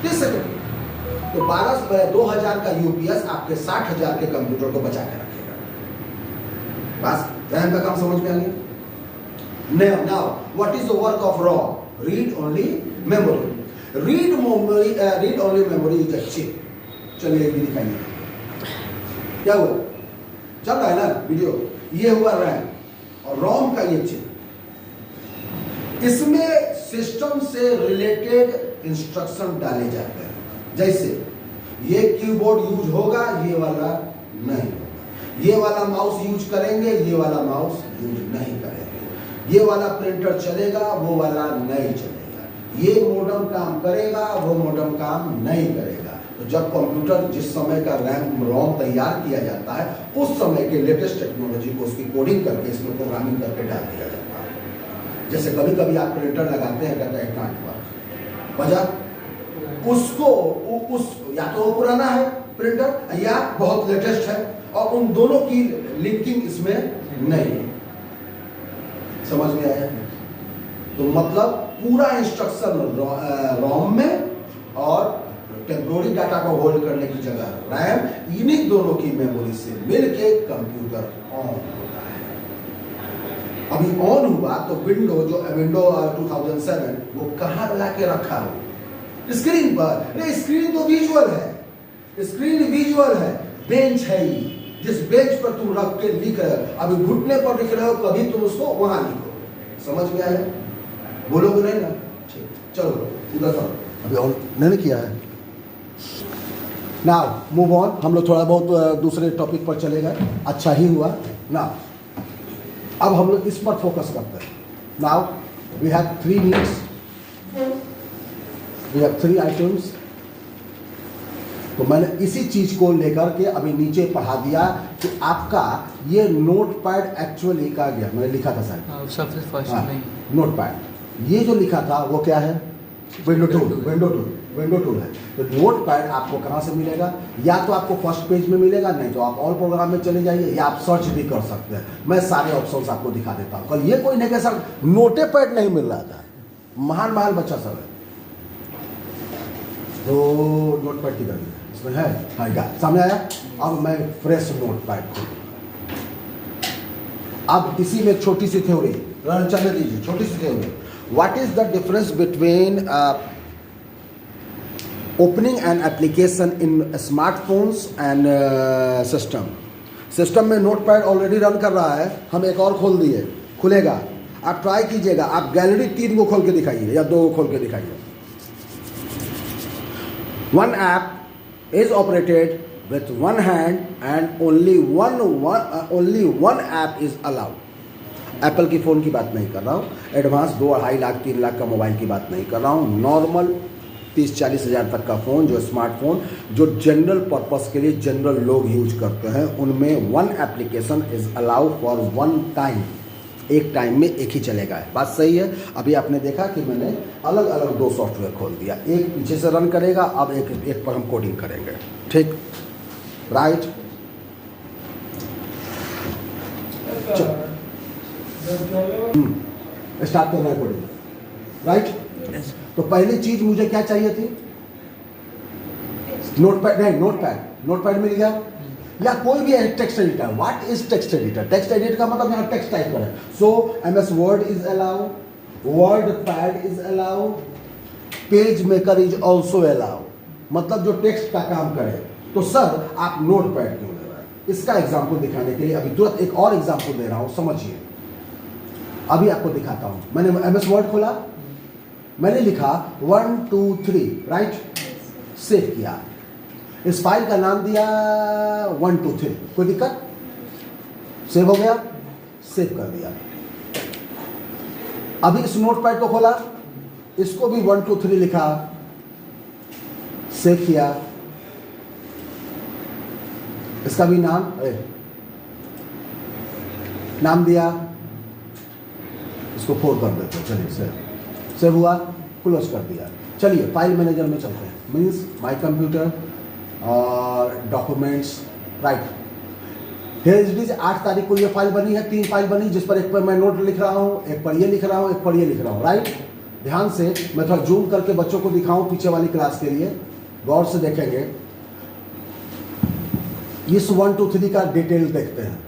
30 second. तो 2000 का UPS आपके 60,000 के कंप्यूटर को बचा के रखेगा। बस रैम का काम समझ में आ गया। Now what is the work of ROM? Read only memory. Read only memory is a chip. चलिए भी दिखाइए क्या हुआ, चल रहा है ना वीडियो। ये हुआ रैम और रोम का ये चिप। इसमें सिस्टम से रिलेटेड इंस्ट्रक्शन डाले जाते हैं। जैसे ये कीबोर्ड यूज होगा, ये वाला नहीं होगा। ये वाला माउस यूज करेंगे, ये वाला माउस यूज नहीं करेंगे। ये वाला प्रिंटर चलेगा, वो वाला नहीं चलेगा। ये मॉडम काम करेगा, वो मॉडम काम नहीं करेगा। तो जब कंप्यूटर जिस समय का रैम रोम तैयार किया जाता है, उस समय के लेटेस्ट टेक्नोलॉजी को उसकी कोडिंग करके इसमें प्रोग्रामिंग करके डाल दिया जाता है। जैसे कभी कभी आप प्रिंटर लगाते हैं, कहते हैं कांट पर वजह उसको उस या तो वो पुराना है प्रिंटर या बहुत लेटेस्ट है, और उन दोनों की लिंकिंग इसमें नहीं है। समझ में आया? तो मतलब पूरा इंस्ट्रक्शन रोम में और टेम्पोररी डाटा को होल्ड करने की जगह रैम, इन्हीं दोनों की मेमोरी से मिलके कंप्यूटर ऑन होता है। अभी ऑन हुआ तो विंडो 2007 वो कहां लगा के रखा हो? स्क्रीन पर। नहीं, स्क्रीन तो विजुअल है, स्क्रीन विजुअल है, बेंच है ही, जिस बेंच पर तुम रख के लिख रहे हो। अभी घुटने पर लिख रहे हो, कभी तुम उसको वहां लिखो। समझ में आया? बोलोगे नहीं ना? ठीक, चलो उधर करो। अभी ऑन नहीं किया है। Now move on. हम लोग थोड़ा बहुत दूसरे टॉपिक पर चले गए, अच्छा ही हुआ ना। अब हम लोग इस पर फोकस करते हैं। Now we have 3 needs, we have 3 items. तो मैंने इसी चीज को लेकर के अभी नीचे पढ़ा दिया कि आपका ये नोटपैड एक्चुअली का गया, मैंने लिखा था सर सबसे फर्स्ट में नोटपैड। ये जो लिखा था वो क्या है? विंडो टूल है। तो नोटपैड आपको कहाँ से मिलेगा? या तो आपको फर्स्ट पेज में मिलेगा, नहीं तो आप ऑल प्रोग्राम में चले जाइए, या आप सर्च भी कर सकते हैं। मैं सारे ऑप्शंस आपको दिखा देता हूँ। कल ये कोई नहीं कह सर नोटपैड नहीं मिल रहा था, महान बच्चा सब है। तो नोटपैड किधर है? इसमें है, हाँ सामने आया। अब मैं फ्रेश नोटपैड खोलूँ। अब इसी में छोटी सी थ्योरी चलने दीजिए, छोटी सी theory. What is the difference between opening an application in smartphones and system? System में नोटपैड ऑलरेडी रन कर रहा है, हम एक और खोल दिए, खुलेगा। आप ट्राई कीजिएगा, आप गैलरी 3 को खोल के दिखाइए या 2 को खोल के दिखाइए। One app is operated with one hand and only one app is allowed. Apple की फ़ोन की बात नहीं कर रहा हूँ, एडवांस 2-2.5 लाख 3 लाख का मोबाइल की बात नहीं कर रहा हूँ। नॉर्मल 30-40 हज़ार तक का फ़ोन, जो स्मार्टफोन जो जनरल पर्पस के लिए जनरल लोग यूज करते हैं, उनमें 1 application is allow for 1 time. एक टाइम में एक ही चलेगा। बात सही है? अभी आपने देखा कि मैंने अलग अलग 2 सॉफ्टवेयर खोल दिया, एक पीछे से रन करेगा, अब एक पर हम कोडिंग करेंगे। ठीक, राइट? स्टार्ट करना है कोडिंग, राइट? तो पहली चीज मुझे क्या चाहिए थी? नोटपैड। नहीं, नोटपैड मिल गया, या कोई भी text editor. What is text editor? Text editor का मतलब यहाँ टेक्स्ट टाइप करें। सो MS word is allow, word pad is allow, page maker is also allow. मतलब जो टेक्स्ट का काम करे। तो सर आप नोटपैड क्यों ले रहे हैं? इसका एग्जाम्पल दिखाने के लिए अभी तुरंत एक और एग्जाम्पल दे रहा हूँ, समझिए। अभी आपको दिखाता हूं। मैंने MS वर्ड खोला, मैंने लिखा 1 2 3, राइट? सेव किया, इस फाइल का नाम दिया 1 2 3। कोई दिक्कत? सेव हो गया, सेव कर दिया। अभी इस नोटपैड को खोला, इसको भी 1 2 3 लिखा, सेव किया, इसका भी नाम दिया, इसको 4 कर देते हैं। चलिए सेव हुआ, क्लोज कर दिया। चलिए फाइल मैनेजर में चलते हैं, मीन्स माय कंप्यूटर और documents, right? Here it is 8 तारीख को ये फाइल बनी है, 3 फाइल बनी, जिस पर एक पर मैं नोट लिख रहा हूँ, एक पर ये लिख रहा हूँ, एक पर ये लिख रहा हूँ, राइट? ध्यान से मैं थोड़ा जूम करके बच्चों को दिखाऊं पीछे वाली क्लास के लिए, गौर से देखेंगे। इस 1 2 3 का डिटेल देखते हैं।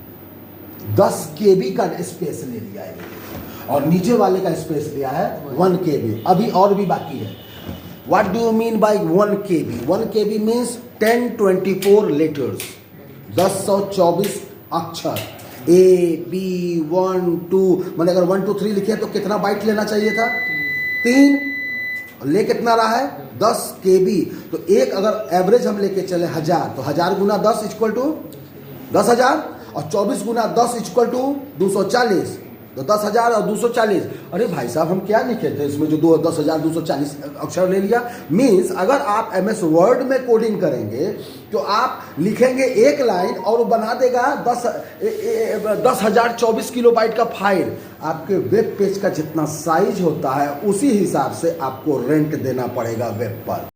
10 KB का स्पेस ले लिया है और नीचे वाले का स्पेस लिया है 1 KB। अभी और भी बाकी है। What do you mean by 1 KB? 1 KB means 1024 letters, 1024 अक्षर। A B 1 2, मैंने अगर 1 2 3 लिखे तो कितना बाइट लेना चाहिए था? 3। ले कितना रहा है? 10 KB। तो एक अगर एवरेज हम लेके चले 1000, तो 1000 गुना 10 इक्वल टू 10,000 और 24 गुना 10 इक्वल टू 240। तो 10,000 और 240। अरे भाई साहब हम क्या लिखे थे इसमें जो 10,240 अक्षर ले लिया? मीन्स अगर आप MS वर्ड में कोडिंग करेंगे तो आप लिखेंगे एक लाइन और वो बना देगा 10,024 किलोबाइट का फाइल। आपके वेब पेज का जितना साइज होता है उसी हिसाब से आपको रेंट देना पड़ेगा वेब पर।